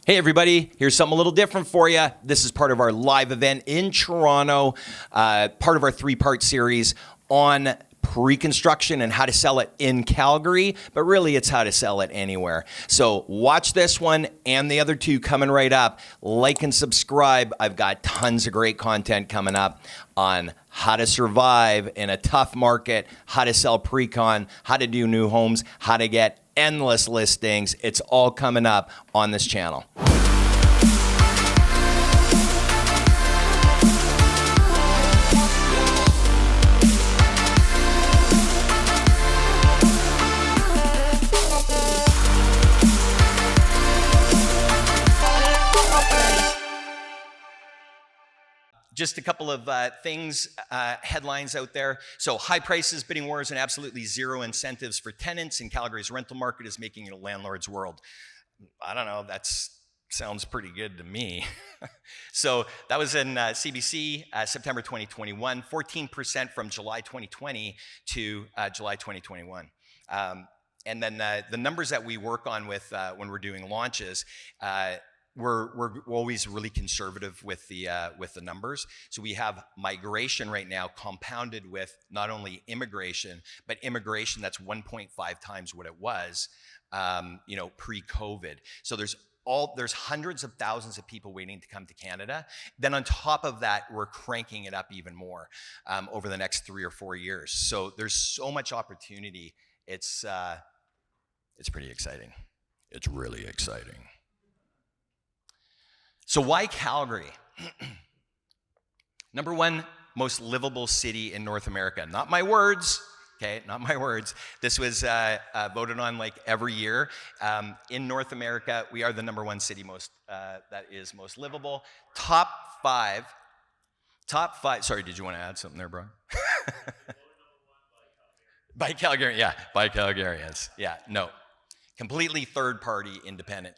Hey everybody, here's something a little different for you. This is part of our live event in Toronto, part of our three-part series on pre-construction and how to sell it in Calgary, but really it's how to sell it anywhere. So watch this one and the other two coming right up. Like and subscribe. I've got tons of great content coming up on how to survive in a tough market, how to sell pre-con, how to do new homes, how to get endless listings. It's all coming up on this channel. Just a couple of headlines out there. So high prices, bidding wars, and absolutely zero incentives for tenants in Calgary's rental market is making it a landlord's world. I don't know, that sounds pretty good to me. So that was in CBC, September 2021, 14% from July 2020 to July 2021. And then the numbers that we work on with when we're doing launches, we're always really conservative with the numbers. So we have migration right now compounded with not only immigration, but immigration that's 1.5 times what it was, pre-COVID. So there's hundreds of thousands of people waiting to come to Canada. Then on top of that, we're cranking it up even more over the next 3 or 4 years. So there's so much opportunity. It's pretty exciting. It's really exciting. So why Calgary? Number one most livable city in North America. Not my words, okay, not my words. This was voted on like every year. In North America, we are the number one city that is most livable. Top five, sorry, did you want to add something there, bro? By Calgary, yeah, by Calgarians, yeah, no. Completely third-party independent.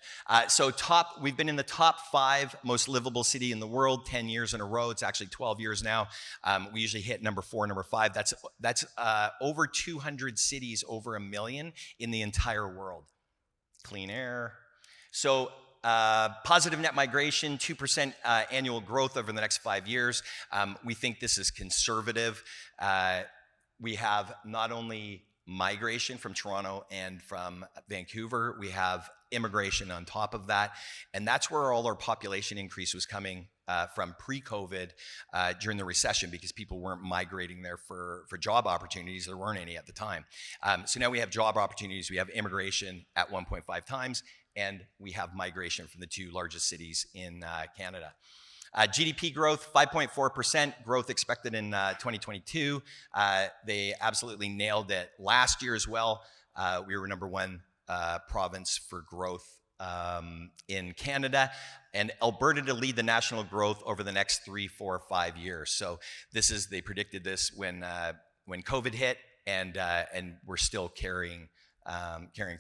We've been in the top 5 most livable city in the world 10 years in a row. It's actually 12 years now. We usually hit number 4, number 5. That's over 200 cities, over 1 million in the entire world. Clean air. So positive net migration, 2% annual growth over the next 5 years. We think this is conservative. We have not only migration from Toronto and from Vancouver, we have immigration on top of that. And that's where all our population increase was coming from pre-COVID during the recession, because people weren't migrating there for job opportunities. There weren't any at the time. So now we have job opportunities, we have immigration at 1.5 times, and we have migration from the 2 largest cities in Canada. GDP growth, 5.4% growth expected in 2022. They absolutely nailed it last year as well. We were number 1 province for growth in Canada, and Alberta to lead the national growth over the next 3, 4, 5 years. So they predicted this when COVID hit, and we're still carrying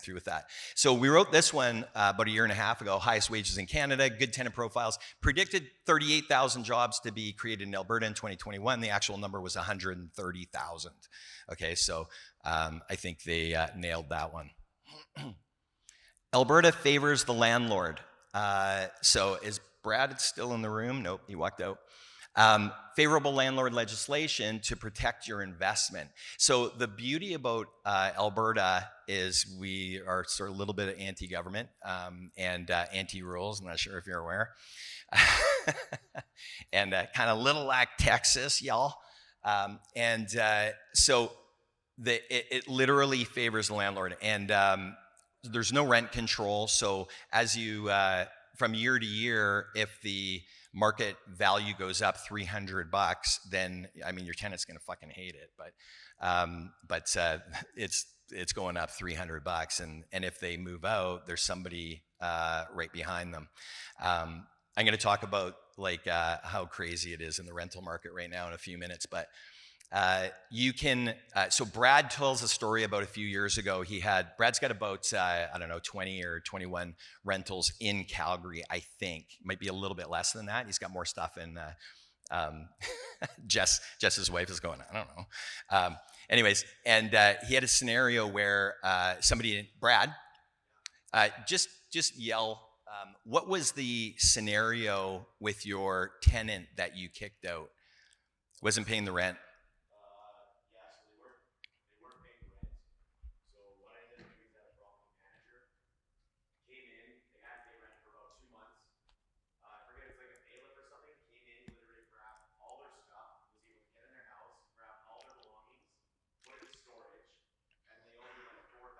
through with that. So we wrote this one about 1.5 years ago, highest wages in Canada, good tenant profiles, predicted 38,000 jobs to be created in Alberta in 2021. The actual number was 130,000. Okay, so I think they nailed that one. Alberta favors the landlord. So is Brad still in the room? Nope, he walked out. Favorable landlord legislation to protect your investment. So the beauty about Alberta is we are sort of a little bit of anti-government and anti-rules. I'm not sure if you're aware. And kind of little like Texas, y'all. So it literally favors the landlord. And there's no rent control. So as you, from year to year, if the market value goes up $300, then I mean your tenant's gonna fucking hate it, but it's going up $300, and if they move out, there's somebody right behind them. I'm gonna talk about like how crazy it is in the rental market right now in a few minutes, but so Brad tells a story about a few years ago. Brad's got about, 20 or 21 rentals in Calgary, I think. Might be a little bit less than that. He's got more stuff in, Jess's wife is going, I don't know. Anyways, and he had a scenario where Brad, just yell What was the scenario with your tenant that you kicked out? Wasn't paying the rent? Yeah, so they weren't paying rent. So what I ended up doing is that a property manager came in. They hadn't paid rent for about 2 months. I forget it's like a bailiff or something. Came in, literally grabbed all their stuff, was able to get in their house, grab all their belongings, put it in storage, and they owed me like $4,000.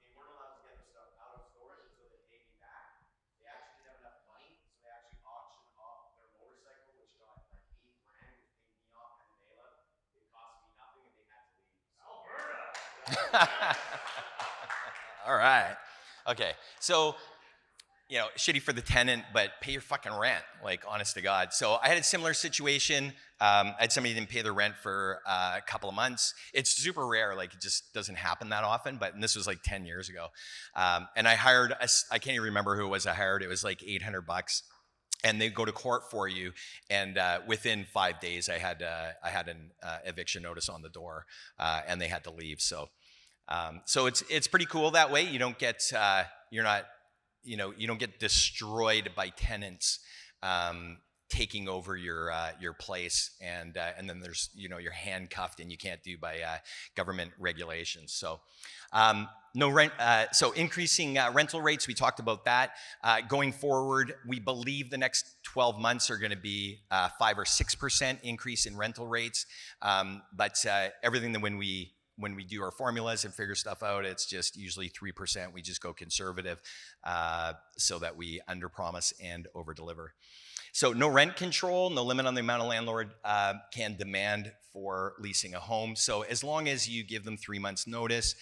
They weren't allowed to get their stuff out of storage until they paid me back. They actually didn't have enough money, so they actually auctioned off their motorcycle, which got like $8,000, which paid me off and the bailiff. It cost me nothing, and they had to leave. Alberta. All right. Okay. So, shitty for the tenant, but pay your fucking rent, like, honest to God. So I had a similar situation. I had somebody who didn't pay their rent for a couple of months. It's super rare, like, it just doesn't happen that often, and this was like 10 years ago. And I hired, I can't even remember who it was I hired. It was like $800. And they go to court for you, and within 5 days, I had an eviction notice on the door, and they had to leave. So it's pretty cool that way. You don't get you don't get destroyed by tenants taking over your place, and then there's you're handcuffed and you can't do by government regulations. So no rent. So increasing rental rates, we talked about that. Going forward, we believe the next 12 months are going to be 5 or 6% increase in rental rates. But everything that when we do our formulas and figure stuff out, it's just usually 3%. We just go conservative so that we underpromise and overdeliver. So no rent control, no limit on the amount a landlord can demand for leasing a home. So as long as you give them 3 months notice,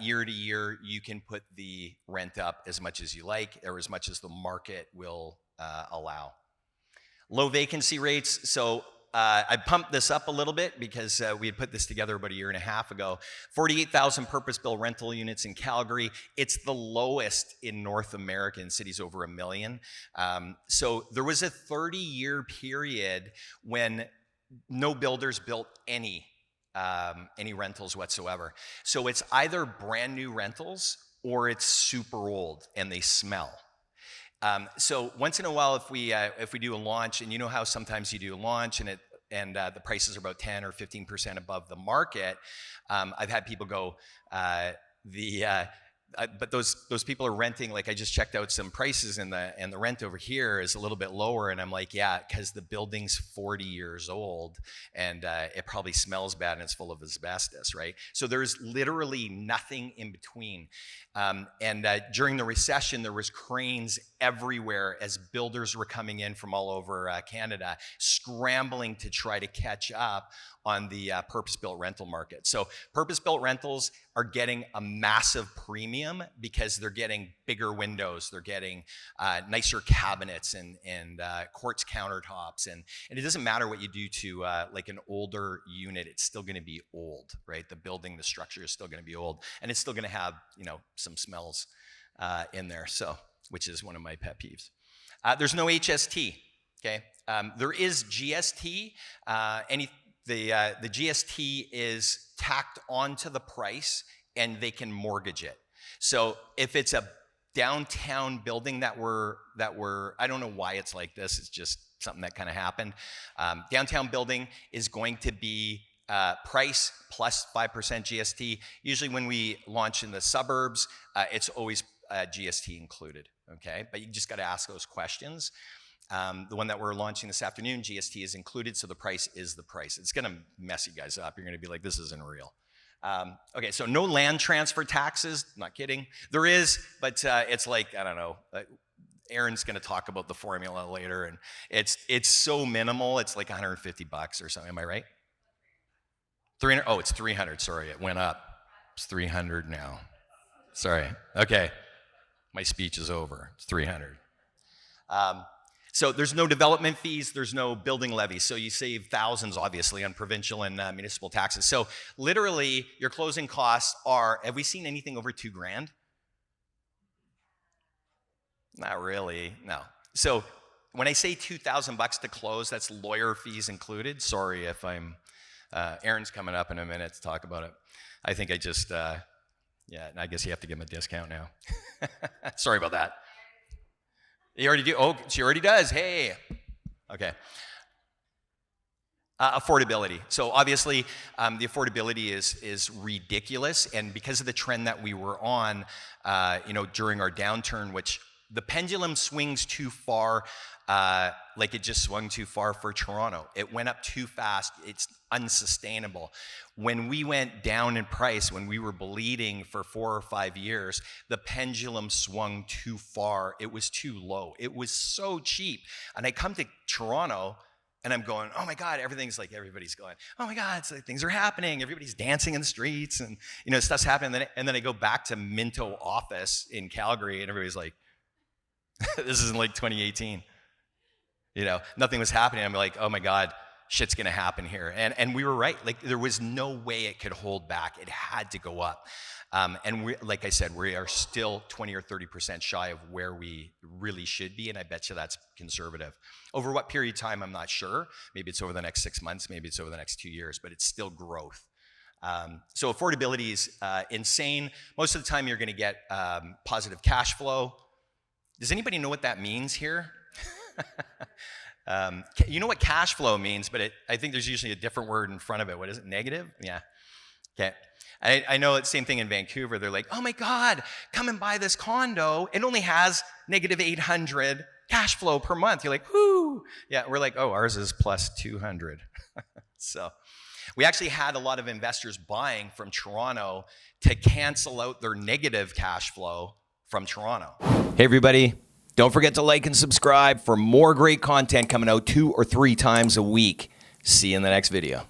year to year, you can put the rent up as much as you like or as much as the market will allow. Low vacancy rates. So I pumped this up a little bit because we had put this together about a year and a half ago. 48,000 purpose-built rental units in Calgary. It's the lowest in North America in cities over 1 million. So there was a 30-year period when no builders built any rentals whatsoever. So it's either brand new rentals or it's super old and they smell. So once in a while, if we do a launch, and you know how sometimes you do a launch and the prices are about 10 or 15% above the market, I've had people go, but those people are renting. Like, I just checked out some prices, and the rent over here is a little bit lower, and I'm like, yeah, because the building's 40 years old and it probably smells bad and it's full of asbestos, right? So there's literally nothing in between. And during the recession, there was cranes everywhere as builders were coming in from all over Canada, scrambling to try to catch up on the purpose-built rental market. So purpose-built rentals are getting a massive premium because they're getting bigger windows, they're getting nicer cabinets and quartz countertops, and it doesn't matter what you do to like an older unit, it's still going to be old, right? The building, the structure is still going to be old, and it's still going to have some smells in there. So, which is one of my pet peeves. There's no HST. Okay, there is GST. The GST is tacked onto the price, and they can mortgage it. So if it's a downtown building that we're I don't know why it's like this. It's just something that kind of happened. Downtown building is going to be price plus 5% GST. Usually when we launch in the suburbs, it's always GST included. Okay, but you just got to ask those questions. The one that we're launching this afternoon, GST is included, so the price is the price. It's going to mess you guys up. You're going to be like, this isn't real. Okay, so no land transfer taxes. Not kidding. There is, but it's like, I don't know. Aaron's going to talk about the formula later, and it's so minimal. It's like $150 or something. Am I right? 300. Oh, it's 300. Sorry, it went up. It's 300 now. Sorry. Okay, my speech is over. It's 300. So there's no development fees, there's no building levy. So you save thousands, obviously, on provincial and municipal taxes. So literally, your closing costs are, have we seen anything over $2,000? Not really, no. So when I say $2,000 to close, that's lawyer fees included. Sorry if I'm, Aaron's coming up in a minute to talk about it. I think I just Yeah, and I guess you have to give him a discount now. Sorry about that. You already do? Oh, she already does. Hey. Okay. Affordability. So obviously, the affordability is ridiculous, and because of the trend that we were on, during our downturn, which the pendulum swings too far, like it just swung too far for Toronto. It went up too fast. It's unsustainable. When we went down in price, when we were bleeding for 4 or 5 years, the pendulum swung too far. It was too low. It was so cheap. And I come to Toronto, and I'm going, oh my God, everybody's going, oh my God, it's like things are happening. Everybody's dancing in the streets and, stuff's happening. And then I go back to Minto office in Calgary and everybody's like, this isn't like 2018. Nothing was happening. I'm like, oh my God, shit's gonna happen here. And we were right. Like there was no way it could hold back. It had to go up. And we, like I said, we are still 20 or 30% shy of where we really should be, and I bet you that's conservative. Over what period of time, I'm not sure. Maybe it's over the next 6 months, maybe it's over the next 2 years, but it's still growth. So affordability is insane. Most of the time, you're going to get positive cash flow. Does anybody know what that means here? You know what cash flow means, but I think there's usually a different word in front of it. What is it? Negative? Yeah. Okay. I know it's the same thing in Vancouver. They're like, oh my God, come and buy this condo. It only has negative 800 cash flow per month. You're like, whoo. Yeah, we're like, oh, ours is plus 200. So we actually had a lot of investors buying from Toronto to cancel out their negative cash flow from Toronto. Hey, everybody. Don't forget to like and subscribe for more great content coming out 2 or 3 times a week. See you in the next video.